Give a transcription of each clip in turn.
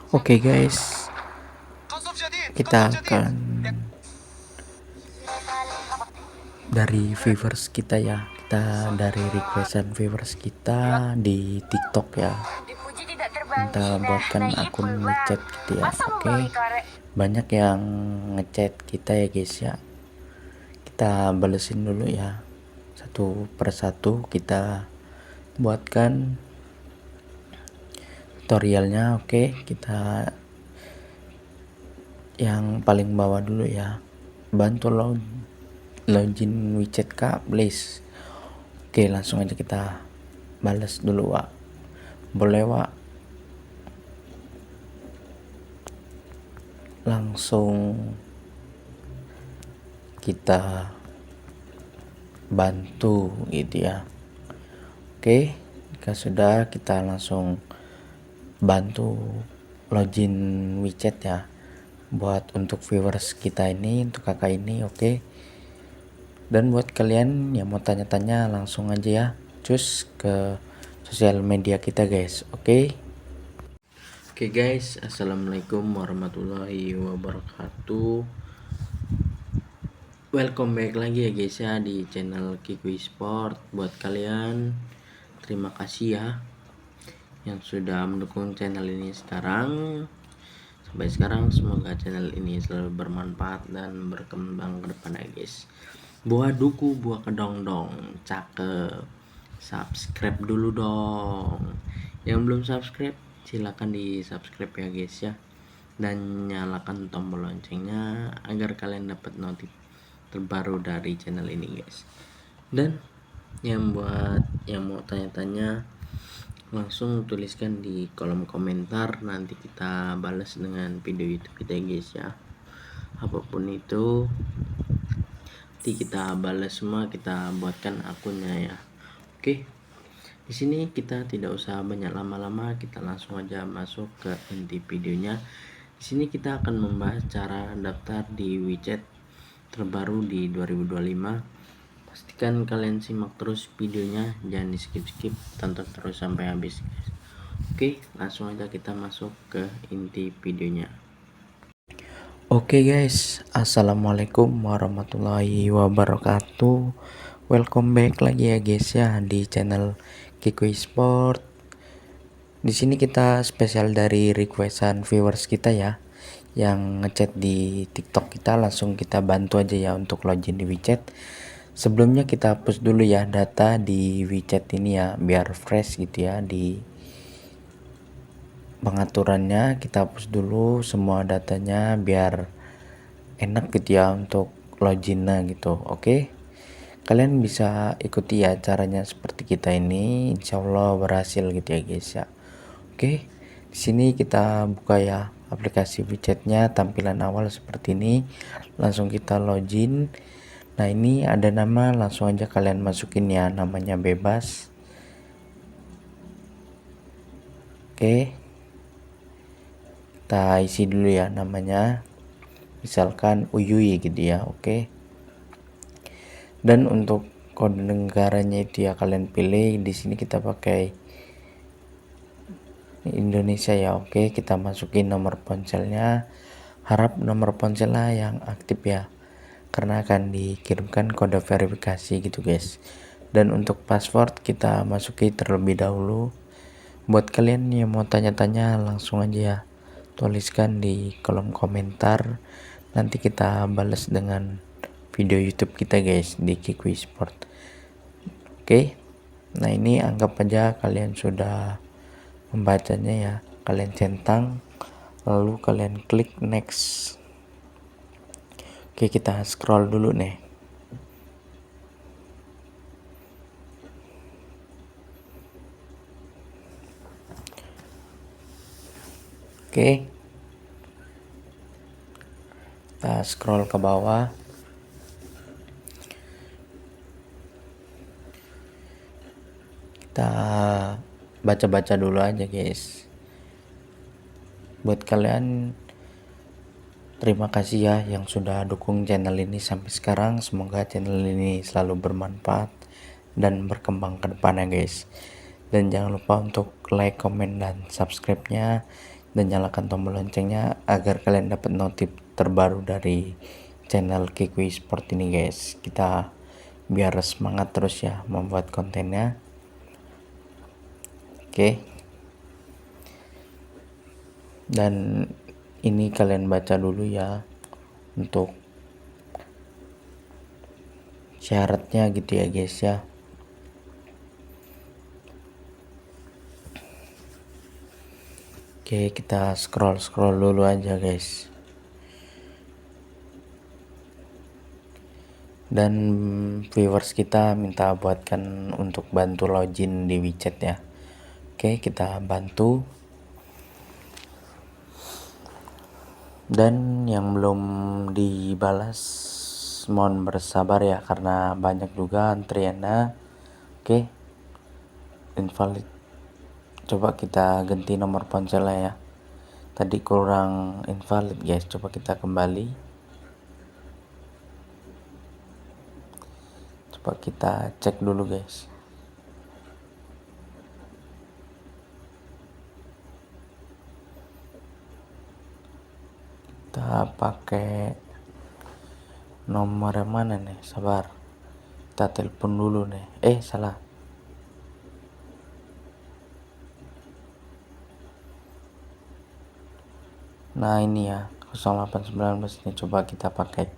Oke guys, kita akan dari viewers kita ya, kita dari requestan viewers kita di TikTok ya, kita buatkan akun ngechat gitu ya. Oke, banyak yang ngechat kita ya guys ya, kita balesin dulu ya, satu persatu kita buatkan tutorialnya. Oke, kita yang paling bawah dulu ya, bantu login WeChat Kak please. Oke, langsung aja kita balas dulu Wak. Boleh Wak, langsung kita bantu gitu ya. Oke, jika sudah kita langsung bantu login WeChat ya, buat untuk viewers kita ini, untuk kakak ini. Oke, dan buat kalian yang mau tanya-tanya langsung aja ya, cus ke sosial media kita guys. Oke guys, assalamualaikum warahmatullahi wabarakatuh. Welcome back lagi ya guys ya di channel Kikui Sport. Buat kalian, terima kasih ya yang sudah mendukung channel ini sampai sekarang. Semoga channel ini selalu bermanfaat dan berkembang ke depan ya guys. Buah duku, buah kedong-dong, cakep. Subscribe dulu dong. Yang belum subscribe, silakan di subscribe ya guys ya, dan nyalakan tombol loncengnya agar kalian dapat notif terbaru dari channel ini guys. Dan yang mau tanya-tanya langsung tuliskan di kolom komentar, nanti kita balas dengan video YouTube kita guys ya. Apapun itu nanti kita balas semua, kita buatkan akunnya ya. Oke, di sini kita tidak usah banyak lama-lama, kita langsung aja masuk ke inti videonya. Di sini kita akan membahas cara daftar di WeChat terbaru di 2025. Pastikan kalian simak terus videonya, jangan di skip-skip, tonton terus sampai habis guys. Oke, langsung aja kita masuk ke inti videonya. Oke guys, assalamualaikum warahmatullahi wabarakatuh. Welcome back lagi ya guys ya di channel Kikui Sport. Di sini kita spesial dari requestan viewers kita ya, yang ngechat di TikTok kita, langsung kita bantu aja ya untuk login di WeChat. Sebelumnya kita hapus dulu ya data di WeChat ini ya, biar fresh gitu ya. Di pengaturannya kita hapus dulu semua datanya biar enak gitu ya untuk loginnya gitu. Oke, kalian bisa ikuti ya caranya seperti kita ini, insya Allah berhasil gitu ya guys ya. Oke, di sini kita buka ya aplikasi WeChatnya, tampilan awal seperti ini. Langsung kita login. Nah, ini ada nama, langsung aja kalian masukin ya, namanya bebas. Oke, kita isi dulu ya namanya, misalkan Uyui gitu ya. Oke, dan untuk kode negaranya itu ya kalian pilih. Di sini kita pakai Indonesia ya. Oke, kita masukin nomor ponselnya, harap nomor ponselnya yang aktif ya, karena akan dikirimkan kode verifikasi gitu guys. Dan untuk password kita masuki terlebih dahulu. Buat kalian yang mau tanya-tanya langsung aja ya, tuliskan di kolom komentar, nanti kita balas dengan video YouTube kita guys di Kikui Sport. Oke, nah ini anggap aja kalian sudah membacanya ya, kalian centang lalu kalian klik next. Oke, kita scroll dulu nih. Oke, kita scroll ke bawah. Kita baca-baca dulu aja guys. Buat kalian, terima kasih ya yang sudah dukung channel ini sampai sekarang. Semoga channel ini selalu bermanfaat dan berkembang ke depannya guys. Dan jangan lupa untuk like, comment, dan subscribe-nya. dan nyalakan tombol loncengnya agar kalian dapat notif terbaru dari channel Kikui Sport ini guys. Kita biar semangat terus ya membuat kontennya. Oke. Dan ini kalian baca dulu ya untuk syaratnya gitu ya guys ya. Oke, kita scroll dulu aja guys. Dan viewers kita minta buatkan untuk bantu login di WeChat ya. Oke, kita bantu. Dan yang belum dibalas mohon bersabar ya karena banyak juga antriannya. Oke, invalid. Coba kita ganti nomor ponselnya ya. Tadi kurang invalid guys. Coba kita kembali. Coba kita cek dulu guys. Kita pakai nomor yang mana nih? Sabar. Kita telepon dulu nih. Salah. Nah ini ya 0819 nih, coba kita pakai,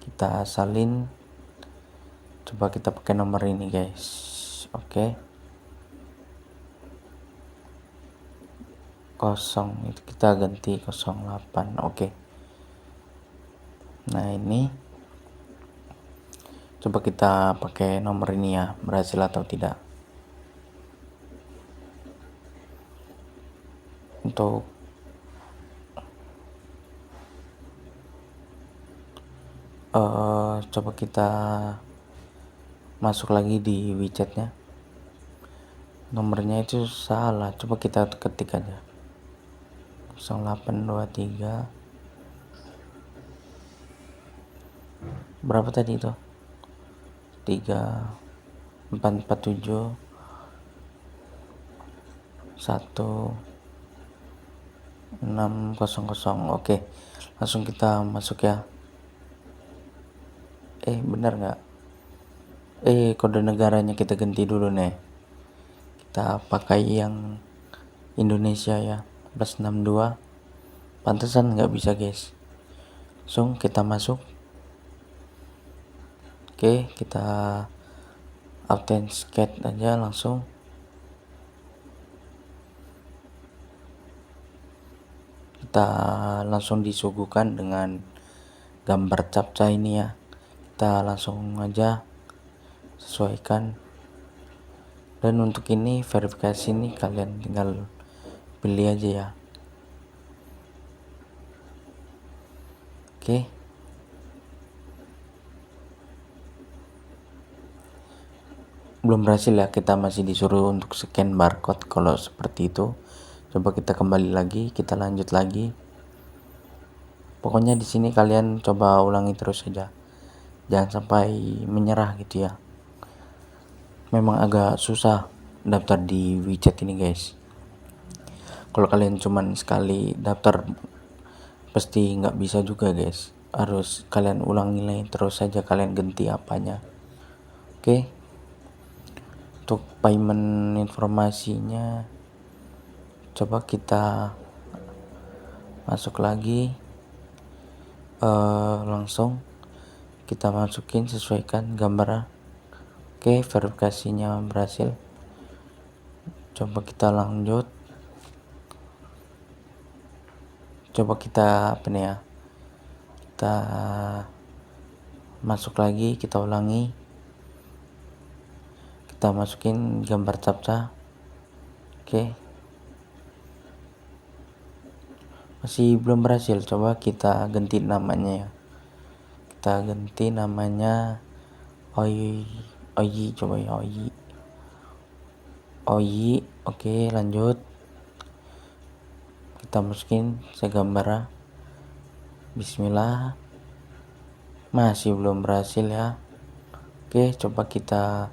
kita salin, coba kita pakai nomor ini guys. Oke. 0 itu kita ganti 08. Oke. Nah ini coba kita pakai nomor ini ya, berhasil atau tidak. Untuk coba kita masuk lagi di WeChatnya. Nomornya itu salah, coba kita ketik aja 0823 berapa tadi itu, 3447 1600. Oke, langsung kita masuk ya. Benar nggak? Kode negaranya kita ganti dulu nih. Kita pakai yang Indonesia ya, +62. Pantesan nggak bisa guys. Langsung kita masuk. Oke, kita authenticate aja langsung. Kita langsung disuguhkan dengan gambar captcha ini ya. Kita langsung aja sesuaikan. Dan untuk ini verifikasi ini kalian tinggal pilih aja ya. Oke. Belum berhasil ya, kita masih disuruh untuk scan barcode kalau seperti itu. Coba kita kembali lagi, kita lanjut lagi. Pokoknya di sini kalian coba ulangi terus saja. Jangan sampai menyerah gitu ya. Memang agak susah daftar di WeChat ini guys. Kalau kalian cuman sekali daftar pasti nggak bisa juga guys. Harus kalian ulangi terus saja, kalian ganti apanya. Oke. Untuk payment informasinya coba kita masuk lagi, langsung kita masukin, sesuaikan gambarnya. Oke, verifikasinya berhasil. Coba kita lanjut. Coba kita apa nih ya, kita masuk lagi, kita ulangi, kita masukin gambar captcha. Oke, masih belum berhasil. Coba kita ganti namanya ya, kita ganti namanya Oyi. Coba ya, Oyi. Oke, lanjut, kita masukin segambar. Bismillah. Masih belum berhasil ya. Oke, coba kita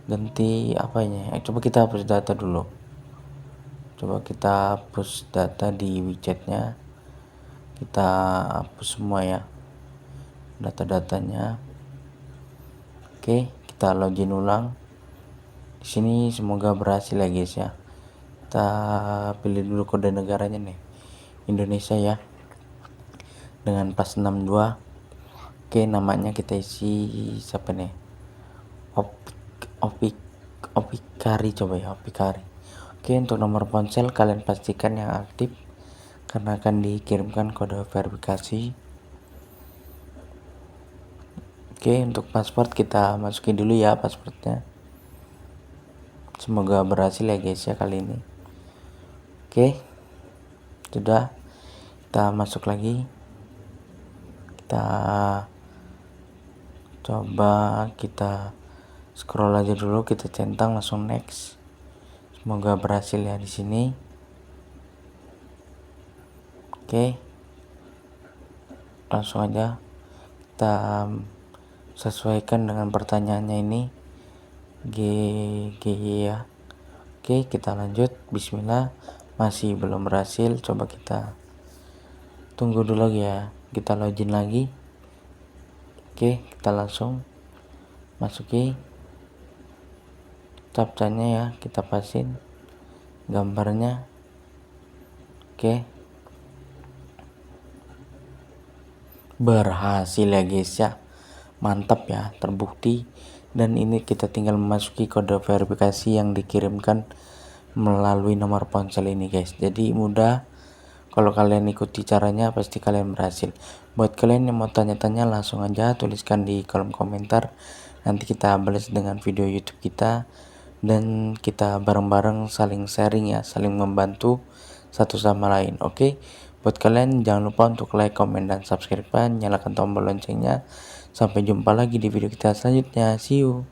ganti apanya ya, coba kita hapus data dulu. Coba kita hapus data di widgetnya, kita hapus semua ya data-datanya. Oke, kita login ulang. Di sini semoga berhasil ya guys ya. Kita pilih dulu kode negaranya nih, Indonesia ya, dengan pas 62. Oke, namanya kita isi siapa nih, Opikari, coba ya, Opikari. Oke, untuk nomor ponsel kalian pastikan yang aktif karena akan dikirimkan kode verifikasi. Oke, untuk password kita masukin dulu ya passwordnya. Semoga berhasil ya guys ya kali ini. Oke, sudah, kita masuk lagi, kita coba kita scroll aja dulu, kita centang langsung next. Semoga berhasil ya di sini. Oke, langsung aja kita sesuaikan dengan pertanyaannya ini, ya. Oke, kita lanjut. Bismillah, masih belum berhasil. Coba kita tunggu dulu ya, kita login lagi. Oke, kita langsung masuki captcha-nya ya, kita pasin gambarnya. Oke, berhasil ya guys ya, mantap ya, terbukti. Dan ini kita tinggal memasuki kode verifikasi yang dikirimkan melalui nomor ponsel ini guys. Jadi mudah, kalau kalian ikuti caranya pasti kalian berhasil. Buat kalian yang mau tanya-tanya langsung aja tuliskan di kolom komentar, nanti kita balas dengan video YouTube kita, dan kita bareng-bareng saling sharing ya, saling membantu satu sama lain. Oke, buat kalian jangan lupa untuk like, comment, dan subscribe, nyalakan tombol loncengnya. Sampai jumpa lagi di video kita selanjutnya. See you.